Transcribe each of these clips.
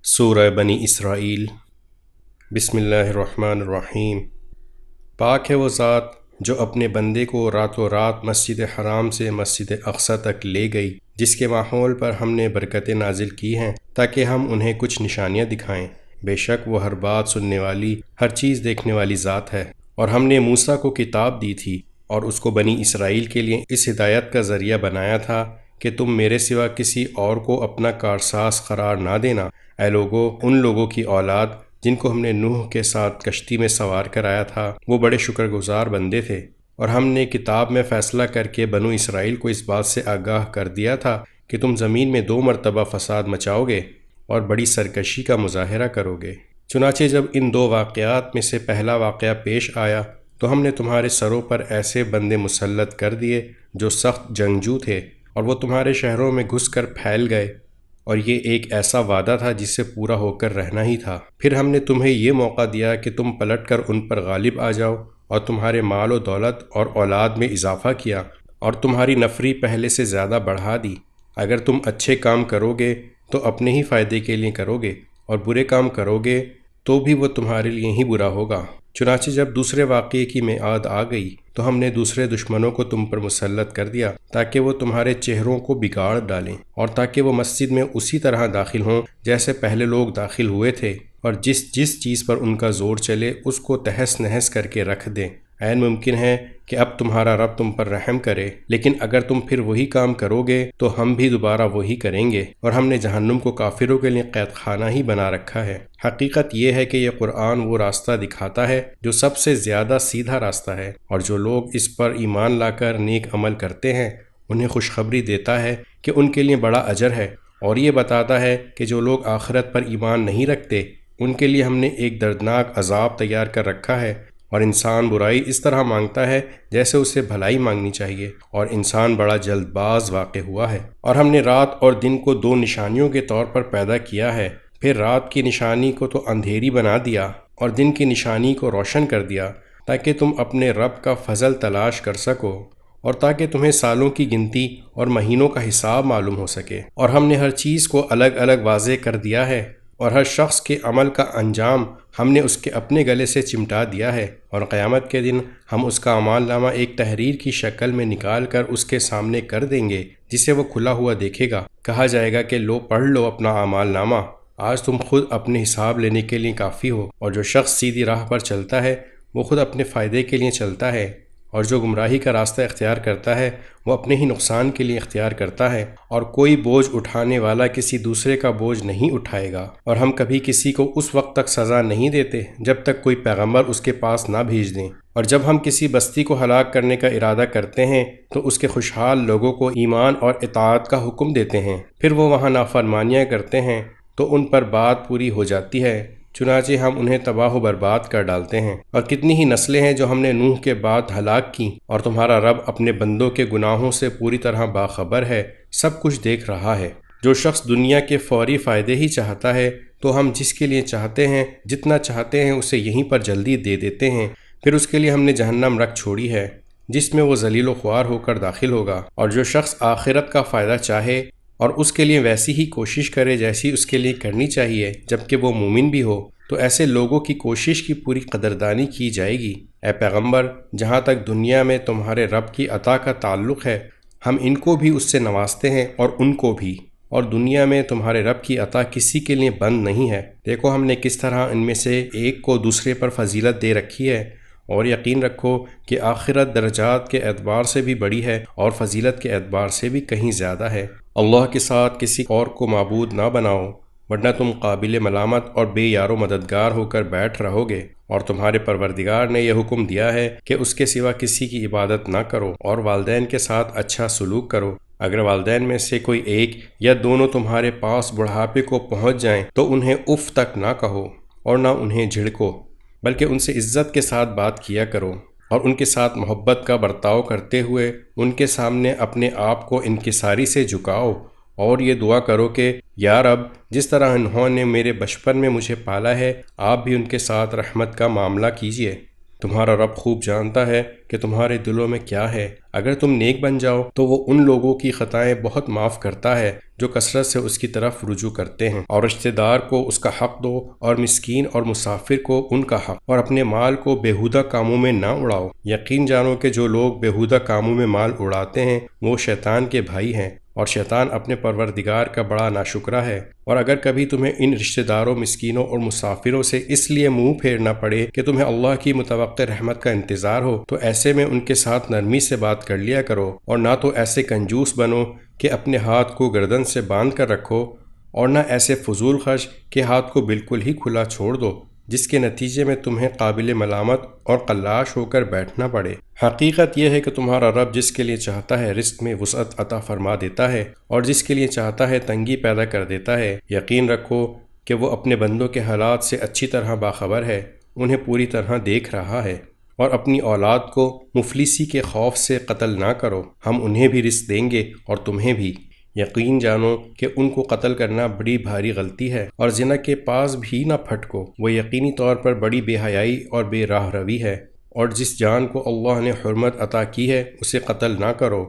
سورہ بنی اسرائیل۔ بسم اللہ الرحمن الرحیم۔ پاک ہے وہ ذات جو اپنے بندے کو راتوں رات مسجد حرام سے مسجد اقصی تک لے گئی، جس کے ماحول پر ہم نے برکتیں نازل کی ہیں تاکہ ہم انہیں کچھ نشانیاں دکھائیں۔ بے شک وہ ہر بات سننے والی، ہر چیز دیکھنے والی ذات ہے۔ اور ہم نے موسیٰ کو کتاب دی تھی اور اس کو بنی اسرائیل کے لیے اس ہدایت کا ذریعہ بنایا تھا کہ تم میرے سوا کسی اور کو اپنا کارساز قرار نہ دینا۔ اے لوگو، ان لوگوں کی اولاد جن کو ہم نے نوح کے ساتھ کشتی میں سوار کرایا تھا، وہ بڑے شکر گزار بندے تھے۔ اور ہم نے کتاب میں فیصلہ کر کے بنو اسرائیل کو اس بات سے آگاہ کر دیا تھا کہ تم زمین میں 2 مرتبہ فساد مچاؤ گے اور بڑی سرکشی کا مظاہرہ کرو گے۔ چنانچہ جب ان 2 واقعات میں سے پہلا واقعہ پیش آیا تو ہم نے تمہارے سروں پر ایسے بندے مسلط کر دیے جو سخت جنگجو تھے، اور وہ تمہارے شہروں میں گھس کر پھیل گئے، اور یہ ایک ایسا وعدہ تھا جس سے پورا ہو کر رہنا ہی تھا۔ پھر ہم نے تمہیں یہ موقع دیا کہ تم پلٹ کر ان پر غالب آ جاؤ، اور تمہارے مال و دولت اور اولاد میں اضافہ کیا، اور تمہاری نفری پہلے سے زیادہ بڑھا دی۔ اگر تم اچھے کام کرو گے تو اپنے ہی فائدے کے لیے کرو گے، اور برے کام کرو گے تو بھی وہ تمہارے لیے ہی برا ہوگا۔ چنانچہ جب دوسرے واقعے کی میعاد آ گئی تو ہم نے دوسرے دشمنوں کو تم پر مسلط کر دیا تاکہ وہ تمہارے چہروں کو بگاڑ ڈالیں، اور تاکہ وہ مسجد میں اسی طرح داخل ہوں جیسے پہلے لوگ داخل ہوئے تھے، اور جس چیز پر ان کا زور چلے اس کو تہس نہس کر کے رکھ دیں۔ عین ممکن ہے کہ اب تمہارا رب تم پر رحم کرے، لیکن اگر تم پھر وہی کام کرو گے تو ہم بھی دوبارہ وہی کریں گے، اور ہم نے جہنم کو کافروں کے لیے قید خانہ ہی بنا رکھا ہے۔ حقیقت یہ ہے کہ یہ قرآن وہ راستہ دکھاتا ہے جو سب سے زیادہ سیدھا راستہ ہے، اور جو لوگ اس پر ایمان لا کر نیک عمل کرتے ہیں انہیں خوشخبری دیتا ہے کہ ان کے لیے بڑا اجر ہے، اور یہ بتاتا ہے کہ جو لوگ آخرت پر ایمان نہیں رکھتے ان کے لیے ہم نے ایک دردناک عذاب تیار کر رکھا ہے۔ اور انسان برائی اس طرح مانگتا ہے جیسے اسے بھلائی مانگنی چاہیے، اور انسان بڑا جلد باز واقع ہوا ہے۔ اور ہم نے رات اور دن کو 2 نشانیوں کے طور پر پیدا کیا ہے، پھر رات کی نشانی کو تو اندھیری بنا دیا اور دن کی نشانی کو روشن کر دیا، تاکہ تم اپنے رب کا فضل تلاش کر سکو، اور تاکہ تمہیں سالوں کی گنتی اور مہینوں کا حساب معلوم ہو سکے۔ اور ہم نے ہر چیز کو الگ الگ واضح کر دیا ہے، اور ہر شخص کے عمل کا انجام ہم نے اس کے اپنے گلے سے چمٹا دیا ہے، اور قیامت کے دن ہم اس کا اعمال نامہ ایک تحریر کی شکل میں نکال کر اس کے سامنے کر دیں گے، جسے وہ کھلا ہوا دیکھے گا۔ کہا جائے گا کہ لو، پڑھ لو اپنا اعمال نامہ، آج تم خود اپنے حساب لینے کے لیے کافی ہو۔ اور جو شخص سیدھی راہ پر چلتا ہے وہ خود اپنے فائدے کے لیے چلتا ہے، اور جو گمراہی کا راستہ اختیار کرتا ہے وہ اپنے ہی نقصان کے لیے اختیار کرتا ہے۔ اور کوئی بوجھ اٹھانے والا کسی دوسرے کا بوجھ نہیں اٹھائے گا، اور ہم کبھی کسی کو اس وقت تک سزا نہیں دیتے جب تک کوئی پیغمبر اس کے پاس نہ بھیج دیں۔ اور جب ہم کسی بستی کو ہلاک کرنے کا ارادہ کرتے ہیں تو اس کے خوشحال لوگوں کو ایمان اور اطاعت کا حکم دیتے ہیں، پھر وہ وہاں نافرمانیاں کرتے ہیں تو ان پر بات پوری ہو جاتی ہے، چنانچہ ہم انہیں تباہ و برباد کر ڈالتے ہیں۔ اور کتنی ہی نسلیں ہیں جو ہم نے نوح کے بعد ہلاک کی، اور تمہارا رب اپنے بندوں کے گناہوں سے پوری طرح باخبر ہے، سب کچھ دیکھ رہا ہے۔ جو شخص دنیا کے فوری فائدے ہی چاہتا ہے تو ہم جس کے لیے چاہتے ہیں، جتنا چاہتے ہیں اسے یہیں پر جلدی دے دیتے ہیں، پھر اس کے لیے ہم نے جہنم رکھ چھوڑی ہے جس میں وہ ذلیل و خوار ہو کر داخل ہوگا۔ اور جو شخص آخرت کا فائدہ چاہے اور اس کے لیے ویسی ہی کوشش کرے جیسی اس کے لیے کرنی چاہیے جبکہ وہ مومن بھی ہو، تو ایسے لوگوں کی کوشش کی پوری قدردانی کی جائے گی۔ اے پیغمبر، جہاں تک دنیا میں تمہارے رب کی عطا کا تعلق ہے، ہم ان کو بھی اس سے نوازتے ہیں اور ان کو بھی، اور دنیا میں تمہارے رب کی عطا کسی کے لیے بند نہیں ہے۔ دیکھو ہم نے کس طرح ان میں سے ایک کو دوسرے پر فضیلت دے رکھی ہے، اور یقین رکھو کہ آخرت درجات کے اعتبار سے بھی بڑی ہے اور فضیلت کے اعتبار سے بھی کہیں زیادہ ہے۔ اللہ کے ساتھ کسی اور کو معبود نہ بناؤ، ورنہ تم قابل ملامت اور بے یار و مددگار ہو کر بیٹھ رہو گے۔ اور تمہارے پروردگار نے یہ حکم دیا ہے کہ اس کے سوا کسی کی عبادت نہ کرو، اور والدین کے ساتھ اچھا سلوک کرو۔ اگر والدین میں سے کوئی ایک یا دونوں تمہارے پاس بڑھاپے کو پہنچ جائیں تو انہیں اف تک نہ کہو اور نہ انہیں جھڑکو، بلکہ ان سے عزت کے ساتھ بات کیا کرو، اور ان کے ساتھ محبت کا برتاؤ کرتے ہوئے ان کے سامنے اپنے آپ کو انکساری سے جھکاؤ، اور یہ دعا کرو کہ یا رب، جس طرح انہوں نے میرے بچپن میں مجھے پالا ہے، آپ بھی ان کے ساتھ رحمت کا معاملہ کیجیے۔ تمہارا رب خوب جانتا ہے کہ تمہارے دلوں میں کیا ہے۔ اگر تم نیک بن جاؤ تو وہ ان لوگوں کی خطائیں بہت معاف کرتا ہے جو کثرت سے اس کی طرف رجوع کرتے ہیں، اور رشتہ دار کو اس کا حق دو، اور مسکین اور مسافر کو ان کا حق، اور اپنے مال کو بیہودہ کاموں میں نہ اڑاؤ۔ یقین جانو کہ جو لوگ بیہودہ کاموں میں مال اڑاتے ہیں وہ شیطان کے بھائی ہیں، اور شیطان اپنے پروردگار کا بڑا ناشکرا ہے۔ اور اگر کبھی تمہیں ان رشتہ داروں، مسکینوں اور مسافروں سے اس لیے منہ پھیرنا پڑے کہ تمہیں اللہ کی متوقع رحمت کا انتظار ہو، تو ایسے میں ان کے ساتھ نرمی سے بات کر لیا کرو، اور نہ تو ایسے کنجوس بنو کہ اپنے ہاتھ کو گردن سے باندھ کر رکھو، اور نہ ایسے فضول خرچ کہ ہاتھ کو بالکل ہی کھلا چھوڑ دو، جس کے نتیجے میں تمہیں قابل ملامت اور قلاش ہو کر بیٹھنا پڑے۔ حقیقت یہ ہے کہ تمہارا رب جس کے لیے چاہتا ہے رزق میں وسعت عطا فرما دیتا ہے، اور جس کے لیے چاہتا ہے تنگی پیدا کر دیتا ہے۔ یقین رکھو کہ وہ اپنے بندوں کے حالات سے اچھی طرح باخبر ہے، انہیں پوری طرح دیکھ رہا ہے۔ اور اپنی اولاد کو مفلسی کے خوف سے قتل نہ کرو، ہم انہیں بھی رزق دیں گے اور تمہیں بھی۔ یقین جانو کہ ان کو قتل کرنا بڑی بھاری غلطی ہے، اور زنا کے پاس بھی نہ پھٹکو، وہ یقینی طور پر بڑی بے حیائی اور بے راہ روی ہے۔ اور جس جان کو اللہ نے حرمت عطا کی ہے اسے قتل نہ کرو،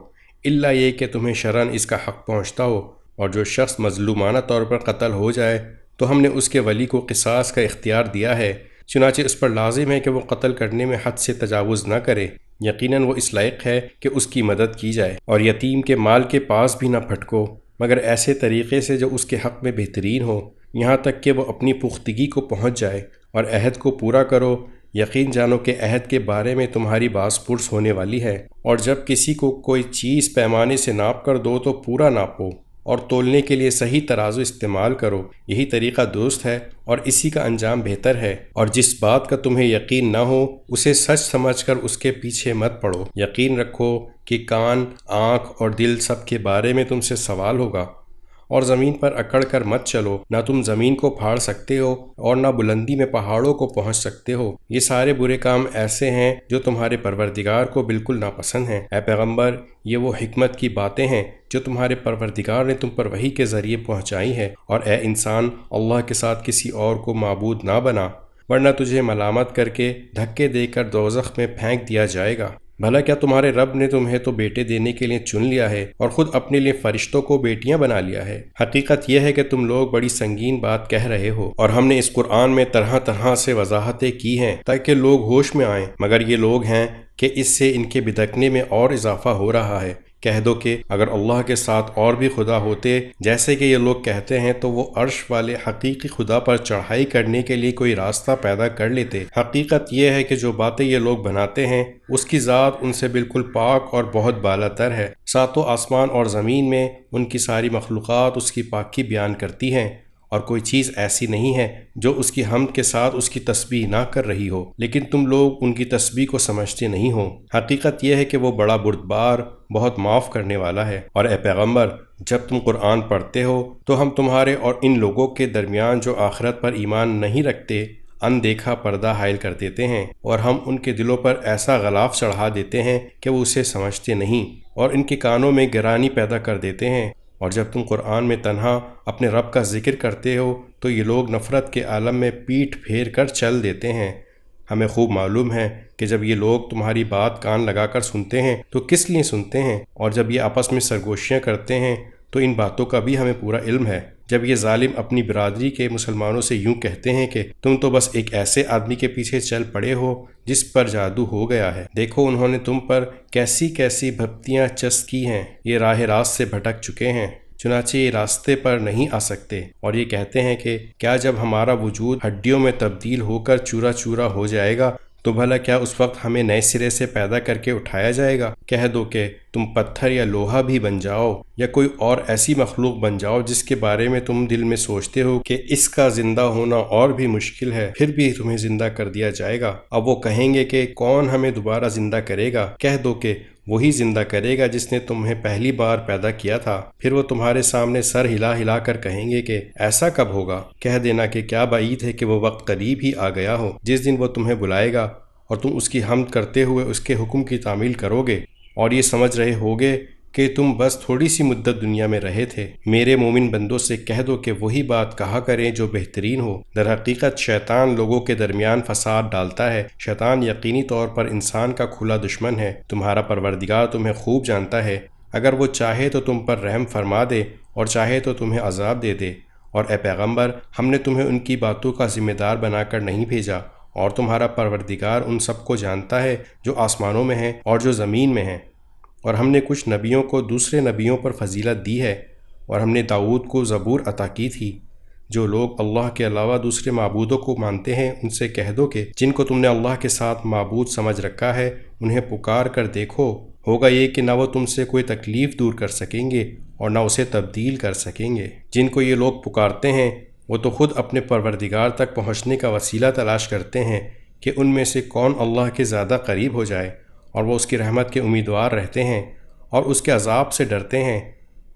الا یہ کہ تمہیں شرعاً اس کا حق پہنچتا ہو۔ اور جو شخص مظلومانہ طور پر قتل ہو جائے تو ہم نے اس کے ولی کو قصاص کا اختیار دیا ہے، چنانچہ اس پر لازم ہے کہ وہ قتل کرنے میں حد سے تجاوز نہ کرے۔ یقیناً وہ اس لائق ہے کہ اس کی مدد کی جائے۔ اور یتیم کے مال کے پاس بھی نہ پھٹکو، مگر ایسے طریقے سے جو اس کے حق میں بہترین ہو، یہاں تک کہ وہ اپنی پختگی کو پہنچ جائے، اور عہد کو پورا کرو۔ یقین جانو کہ عہد کے بارے میں تمہاری باز پرس ہونے والی ہے۔ اور جب کسی کو کوئی چیز پیمانے سے ناپ کر دو تو پورا ناپو، اور تولنے کے لیے صحیح ترازو استعمال کرو، یہی طریقہ درست ہے اور اسی کا انجام بہتر ہے۔ اور جس بات کا تمہیں یقین نہ ہو اسے سچ سمجھ کر اس کے پیچھے مت پڑو۔ یقین رکھو کہ کان، آنکھ اور دل سب کے بارے میں تم سے سوال ہوگا۔ اور زمین پر اکڑ کر مت چلو، نہ تم زمین کو پھاڑ سکتے ہو اور نہ بلندی میں پہاڑوں کو پہنچ سکتے ہو۔ یہ سارے برے کام ایسے ہیں جو تمہارے پروردگار کو بالکل ناپسند ہیں۔ اے پیغمبر، یہ وہ حکمت کی باتیں ہیں جو تمہارے پروردگار نے تم پر وحی کے ذریعے پہنچائی ہے۔ اور اے انسان، اللہ کے ساتھ کسی اور کو معبود نہ بنا، ورنہ تجھے ملامت کر کے دھکے دے کر دوزخ میں پھینک دیا جائے گا۔ بھلا کیا تمہارے رب نے تمہیں تو بیٹے دینے کے لیے چن لیا ہے اور خود اپنے لیے فرشتوں کو بیٹیاں بنا لیا ہے؟ حقیقت یہ ہے کہ تم لوگ بڑی سنگین بات کہہ رہے ہو، اور ہم نے اس قرآن میں طرح طرح سے وضاحتیں کی ہیں تاکہ لوگ ہوش میں آئیں، مگر یہ لوگ ہیں کہ اس سے ان کے بدکنے میں اور اضافہ ہو رہا ہے۔ کہہ دو کہ اگر اللہ کے ساتھ اور بھی خدا ہوتے جیسے کہ یہ لوگ کہتے ہیں تو وہ عرش والے حقیقی خدا پر چڑھائی کرنے کے لیے کوئی راستہ پیدا کر لیتے۔ حقیقت یہ ہے کہ جو باتیں یہ لوگ بناتے ہیں اس کی ذات ان سے بالکل پاک اور بہت بالا تر ہے۔ ساتوں آسمان اور زمین میں ان کی ساری مخلوقات اس کی پاکی بیان کرتی ہیں، اور کوئی چیز ایسی نہیں ہے جو اس کی حمد کے ساتھ اس کی تسبیح نہ کر رہی ہو، لیکن تم لوگ ان کی تسبیح کو سمجھتے نہیں ہو۔ حقیقت یہ ہے کہ وہ بڑا بردبار، بہت معاف کرنے والا ہے۔ اور اے پیغمبر، جب تم قرآن پڑھتے ہو تو ہم تمہارے اور ان لوگوں کے درمیان جو آخرت پر ایمان نہیں رکھتے اندیکھا پردہ حائل کر دیتے ہیں، اور ہم ان کے دلوں پر ایسا غلاف چڑھا دیتے ہیں کہ وہ اسے سمجھتے نہیں، اور ان کے کانوں میں گرانی پیدا کر دیتے ہیں۔ اور جب تم قرآن میں تنہا اپنے رب کا ذکر کرتے ہو تو یہ لوگ نفرت کے عالم میں پیٹھ پھیر کر چل دیتے ہیں۔ ہمیں خوب معلوم ہے کہ جب یہ لوگ تمہاری بات کان لگا کر سنتے ہیں تو کس لیے سنتے ہیں، اور جب یہ آپس میں سرگوشیاں کرتے ہیں تو ان باتوں کا بھی ہمیں پورا علم ہے۔ جب یہ ظالم اپنی برادری کے مسلمانوں سے یوں کہتے ہیں کہ تم تو بس ایک ایسے آدمی کے پیچھے چل پڑے ہو جس پر جادو ہو گیا ہے، دیکھو انہوں نے تم پر کیسی کیسی بھپتیاں چست کی ہیں، یہ راہ راست سے بھٹک چکے ہیں، چنانچہ یہ راستے پر نہیں آ سکتے۔ اور یہ کہتے ہیں کہ کیا جب ہمارا وجود ہڈیوں میں تبدیل ہو کر چورا چورا ہو جائے گا تو بھلا کیا اس وقت ہمیں نئے سرے سے پیدا کر کے اٹھایا جائے گا؟ کہہ دو کہ تم پتھر یا لوہا بھی بن جاؤ یا کوئی اور ایسی مخلوق بن جاؤ جس کے بارے میں تم دل میں سوچتے ہو کہ اس کا زندہ ہونا اور بھی مشکل ہے، پھر بھی تمہیں زندہ کر دیا جائے گا۔ اب وہ کہیں گے کہ کون ہمیں دوبارہ زندہ کرے گا؟ کہہ دو کہ وہی زندہ کرے گا جس نے تمہیں پہلی بار پیدا کیا تھا۔ پھر وہ تمہارے سامنے سر ہلا ہلا کر کہیں گے کہ ایسا کب ہوگا؟ کہہ دینا کہ کیا بعید ہے کہ وہ وقت قریب ہی آ گیا ہو جس دن وہ تمہیں بلائے گا اور تم اس کی حمد کرتے ہوئے اس کے حکم کی تعمیل کرو گے، اور یہ سمجھ رہے ہوگے کہ تم بس تھوڑی سی مدت دنیا میں رہے تھے۔ میرے مومن بندوں سے کہہ دو کہ وہی بات کہا کریں جو بہترین ہو۔ در حقیقت شیطان لوگوں کے درمیان فساد ڈالتا ہے۔ شیطان یقینی طور پر انسان کا کھلا دشمن ہے۔ تمہارا پروردگار تمہیں خوب جانتا ہے۔ اگر وہ چاہے تو تم پر رحم فرما دے اور چاہے تو تمہیں عذاب دے دے۔ اور اے پیغمبر، ہم نے تمہیں ان کی باتوں کا ذمہ دار بنا کر نہیں بھیجا، اور تمہارا پروردگار ان سب کو جانتا ہے جو آسمانوں میں ہیں اور جو زمین میں ہیں۔ اور ہم نے کچھ نبیوں کو دوسرے نبیوں پر فضیلت دی ہے، اور ہم نے داؤد کو زبور عطا کی تھی۔ جو لوگ اللہ کے علاوہ دوسرے معبودوں کو مانتے ہیں ان سے کہہ دو کہ جن کو تم نے اللہ کے ساتھ معبود سمجھ رکھا ہے انہیں پکار کر دیکھو، ہوگا یہ کہ نہ وہ تم سے کوئی تکلیف دور کر سکیں گے اور نہ اسے تبدیل کر سکیں گے۔ جن کو یہ لوگ پکارتے ہیں وہ تو خود اپنے پروردگار تک پہنچنے کا وسیلہ تلاش کرتے ہیں کہ ان میں سے کون اللہ کے زیادہ قریب ہو جائے، اور وہ اس کی رحمت کے امیدوار رہتے ہیں اور اس کے عذاب سے ڈرتے ہیں۔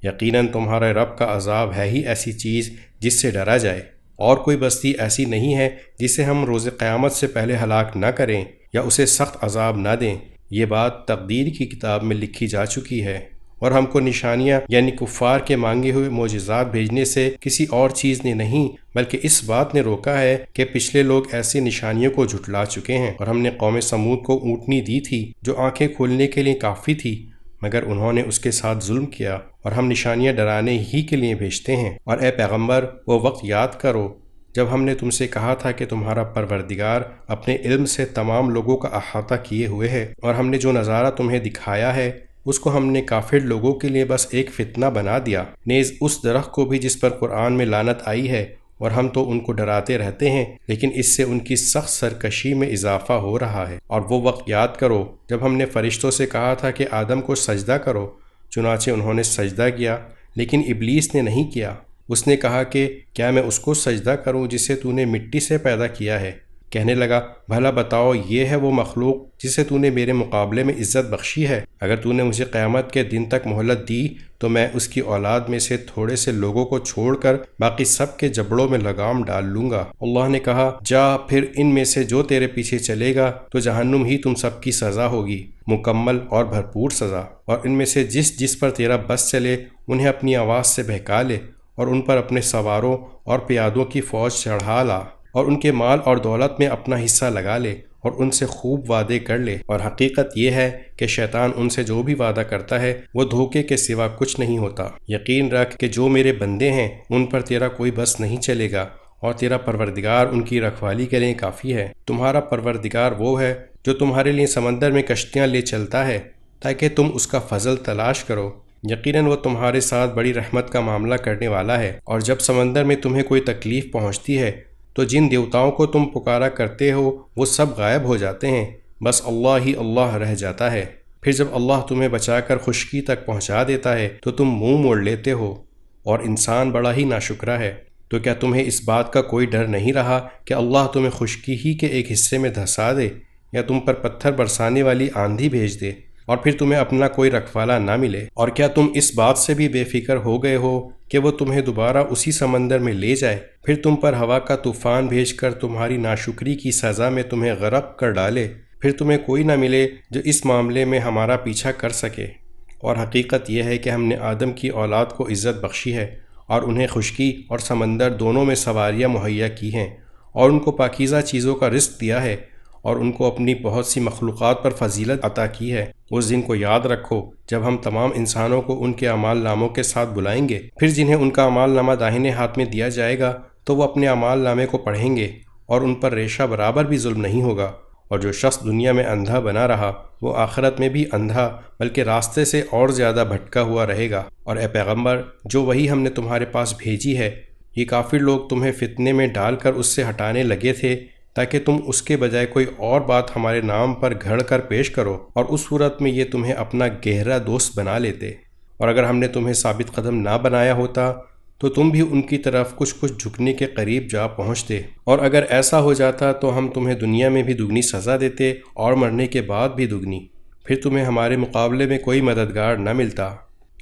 یقیناً تمہارے رب کا عذاب ہے ہی ایسی چیز جس سے ڈرا جائے، اور کوئی بستی ایسی نہیں ہے جسے ہم روز قیامت سے پہلے ہلاک نہ کریں یا اسے سخت عذاب نہ دیں۔ یہ بات تقدیر کی کتاب میں لکھی جا چکی ہے، اور ہم کو نشانیاں یعنی کفار کے مانگے ہوئے معجزات بھیجنے سے کسی اور چیز نے نہیں بلکہ اس بات نے روکا ہے کہ پچھلے لوگ ایسی نشانیوں کو جھٹلا چکے ہیں۔ اور ہم نے قوم سمود کو اونٹنی دی تھی جو آنکھیں کھولنے کے لیے کافی تھی، مگر انہوں نے اس کے ساتھ ظلم کیا، اور ہم نشانیاں ڈرانے ہی کے لیے بھیجتے ہیں۔ اور اے پیغمبر، وہ وقت یاد کرو جب ہم نے تم سے کہا تھا کہ تمہارا پروردگار اپنے علم سے تمام لوگوں کا احاطہ کیے ہوئے ہے، اور ہم نے جو نظارہ تمہیں دکھایا ہے اس کو ہم نے کافر لوگوں کے لیے بس ایک فتنہ بنا دیا، نیز اس درخت کو بھی جس پر قرآن میں لعنت آئی ہے، اور ہم تو ان کو ڈراتے رہتے ہیں لیکن اس سے ان کی سخت سرکشی میں اضافہ ہو رہا ہے۔ اور وہ وقت یاد کرو جب ہم نے فرشتوں سے کہا تھا کہ آدم کو سجدہ کرو، چنانچہ انہوں نے سجدہ کیا، لیکن ابلیس نے نہیں کیا۔ اس نے کہا کہ کیا میں اس کو سجدہ کروں جسے تو نے مٹی سے پیدا کیا ہے؟ کہنے لگا بھلا بتاؤ، یہ ہے وہ مخلوق جسے تو نے میرے مقابلے میں عزت بخشی ہے؟ اگر تو نے مجھے قیامت کے دن تک مہلت دی تو میں اس کی اولاد میں سے تھوڑے سے لوگوں کو چھوڑ کر باقی سب کے جبڑوں میں لگام ڈال لوں گا۔ اللہ نے کہا جا، پھر ان میں سے جو تیرے پیچھے چلے گا تو جہنم ہی تم سب کی سزا ہوگی، مکمل اور بھرپور سزا۔ اور ان میں سے جس پر تیرا بس چلے انہیں اپنی آواز سے بہکا لے، اور ان پر اپنے سواروں اور پیادوں کی فوج چڑھا لا، اور ان کے مال اور دولت میں اپنا حصہ لگا لے، اور ان سے خوب وعدے کر لے۔ اور حقیقت یہ ہے کہ شیطان ان سے جو بھی وعدہ کرتا ہے وہ دھوکے کے سوا کچھ نہیں ہوتا۔ یقین رکھ کہ جو میرے بندے ہیں ان پر تیرا کوئی بس نہیں چلے گا، اور تیرا پروردگار ان کی رکھوالی کے لیے کافی ہے۔ تمہارا پروردگار وہ ہے جو تمہارے لیے سمندر میں کشتیاں لے چلتا ہے تاکہ تم اس کا فضل تلاش کرو۔ یقیناً وہ تمہارے ساتھ بڑی رحمت کا معاملہ کرنے والا ہے۔ اور جب سمندر میں تمہیں کوئی تکلیف پہنچتی ہے تو جن دیوتاؤں کو تم پکارا کرتے ہو وہ سب غائب ہو جاتے ہیں، بس اللہ ہی اللہ رہ جاتا ہے۔ پھر جب اللہ تمہیں بچا کر خشکی تک پہنچا دیتا ہے تو تم منہ موڑ لیتے ہو، اور انسان بڑا ہی ناشکرا ہے۔ تو کیا تمہیں اس بات کا کوئی ڈر نہیں رہا کہ اللہ تمہیں خشکی ہی کے ایک حصے میں دھسا دے، یا تم پر پتھر برسانے والی آندھی بھیج دے، اور پھر تمہیں اپنا کوئی رکھوالا نہ ملے؟ اور کیا تم اس بات سے بھی بے فکر ہو گئے ہو کہ وہ تمہیں دوبارہ اسی سمندر میں لے جائے، پھر تم پر ہوا کا طوفان بھیج کر تمہاری ناشکری کی سزا میں تمہیں غرق کر ڈالے، پھر تمہیں کوئی نہ ملے جو اس معاملے میں ہمارا پیچھا کر سکے؟ اور حقیقت یہ ہے کہ ہم نے آدم کی اولاد کو عزت بخشی ہے، اور انہیں خشکی اور سمندر دونوں میں سواریاں مہیا کی ہیں، اور ان کو پاکیزہ چیزوں کا رزق دیا ہے، اور ان کو اپنی بہت سی مخلوقات پر فضیلت عطا کی ہے۔ اس دن کو یاد رکھو جب ہم تمام انسانوں کو ان کے اعمال ناموں کے ساتھ بلائیں گے، پھر جنہیں ان کا اعمال نامہ داہنے ہاتھ میں دیا جائے گا تو وہ اپنے اعمال نامے کو پڑھیں گے، اور ان پر ریشہ برابر بھی ظلم نہیں ہوگا۔ اور جو شخص دنیا میں اندھا بنا رہا وہ آخرت میں بھی اندھا بلکہ راستے سے اور زیادہ بھٹکا ہوا رہے گا۔ اور اے پیغمبر، جو وحی ہم نے تمہارے پاس بھیجی ہے، یہ کافر لوگ تمہیں فتنے میں ڈال کر اس سے ہٹانے لگے تھے تاکہ تم اس کے بجائے کوئی اور بات ہمارے نام پر گھڑ کر پیش کرو، اور اس صورت میں یہ تمہیں اپنا گہرا دوست بنا لیتے۔ اور اگر ہم نے تمہیں ثابت قدم نہ بنایا ہوتا تو تم بھی ان کی طرف کچھ جھکنے کے قریب جا پہنچتے، اور اگر ایسا ہو جاتا تو ہم تمہیں دنیا میں بھی دگنی سزا دیتے اور مرنے کے بعد بھی دگنی، پھر تمہیں ہمارے مقابلے میں کوئی مددگار نہ ملتا۔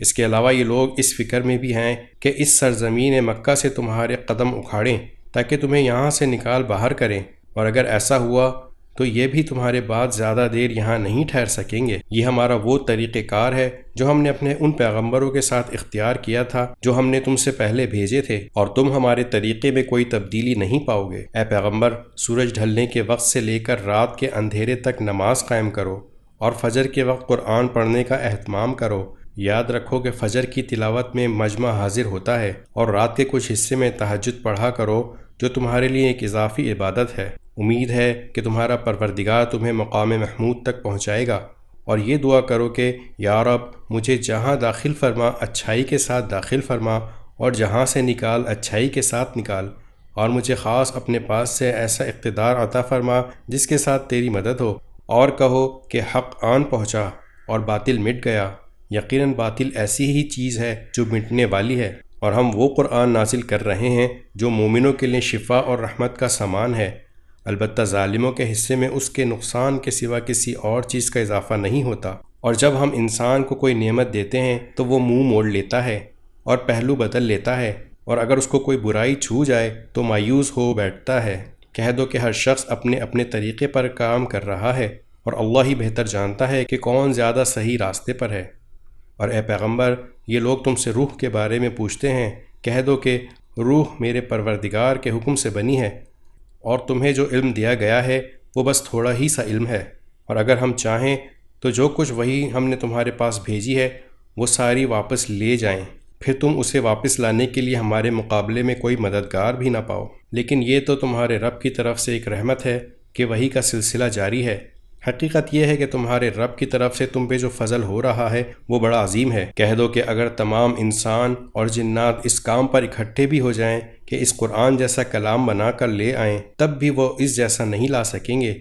اس کے علاوہ یہ لوگ اس فکر میں بھی ہیں کہ اس سرزمین مکہ سے تمہارے قدم اکھاڑیں تاکہ تمہیں یہاں سے نکال باہر کریں، اور اگر ایسا ہوا تو یہ بھی تمہارے بعد زیادہ دیر یہاں نہیں ٹھہر سکیں گے۔ یہ ہمارا وہ طریقہ کار ہے جو ہم نے اپنے ان پیغمبروں کے ساتھ اختیار کیا تھا جو ہم نے تم سے پہلے بھیجے تھے، اور تم ہمارے طریقے میں کوئی تبدیلی نہیں پاؤ گے۔ اے پیغمبر، سورج ڈھلنے کے وقت سے لے کر رات کے اندھیرے تک نماز قائم کرو، اور فجر کے وقت قرآن پڑھنے کا اہتمام کرو۔ یاد رکھو کہ فجر کی تلاوت میں مجمع حاضر ہوتا ہے، اور رات کے کچھ حصے میں تہجد پڑھا کرو جو تمہارے لیے ایک اضافی عبادت ہے۔ امید ہے کہ تمہارا پروردگار تمہیں مقام محمود تک پہنچائے گا، اور یہ دعا کرو کہ یا رب، مجھے جہاں داخل فرما اچھائی کے ساتھ داخل فرما، اور جہاں سے نکال اچھائی کے ساتھ نکال، اور مجھے خاص اپنے پاس سے ایسا اقتدار عطا فرما جس کے ساتھ تیری مدد ہو، اور کہو کہ حق آن پہنچا اور باطل مٹ گیا۔ یقیناً باطل ایسی ہی چیز ہے جو مٹنے والی ہے، اور ہم وہ قرآن نازل کر رہے ہیں جو مومنوں کے لیے شفا اور رحمت کا سامان ہے۔ البتہ ظالموں کے حصے میں اس کے نقصان کے سوا کسی اور چیز کا اضافہ نہیں ہوتا، اور جب ہم انسان کو کوئی نعمت دیتے ہیں تو وہ منہ موڑ لیتا ہے اور پہلو بدل لیتا ہے، اور اگر اس کو کوئی برائی چھو جائے تو مایوس ہو بیٹھتا ہے۔ کہہ دو کہ ہر شخص اپنے اپنے طریقے پر کام کر رہا ہے، اور اللہ ہی بہتر جانتا ہے کہ کون زیادہ صحیح راستے پر ہے۔ اور اے پیغمبر، یہ لوگ تم سے روح کے بارے میں پوچھتے ہیں، کہہ دو کہ روح میرے پروردگار کے حکم سے بنی ہے، اور تمہیں جو علم دیا گیا ہے وہ بس تھوڑا ہی سا علم ہے، اور اگر ہم چاہیں تو جو کچھ وحی ہم نے تمہارے پاس بھیجی ہے وہ ساری واپس لے جائیں، پھر تم اسے واپس لانے کے لیے ہمارے مقابلے میں کوئی مددگار بھی نہ پاؤ۔ لیکن یہ تو تمہارے رب کی طرف سے ایک رحمت ہے کہ وحی کا سلسلہ جاری ہے۔ حقیقت یہ ہے کہ تمہارے رب کی طرف سے تم پہ جو فضل ہو رہا ہے وہ بڑا عظیم ہے۔ کہہ دو کہ اگر تمام انسان اور جنات اس کام پر اکٹھے بھی ہو جائیں کہ اس قرآن جیسا کلام بنا کر لے آئیں، تب بھی وہ اس جیسا نہیں لا سکیں گے،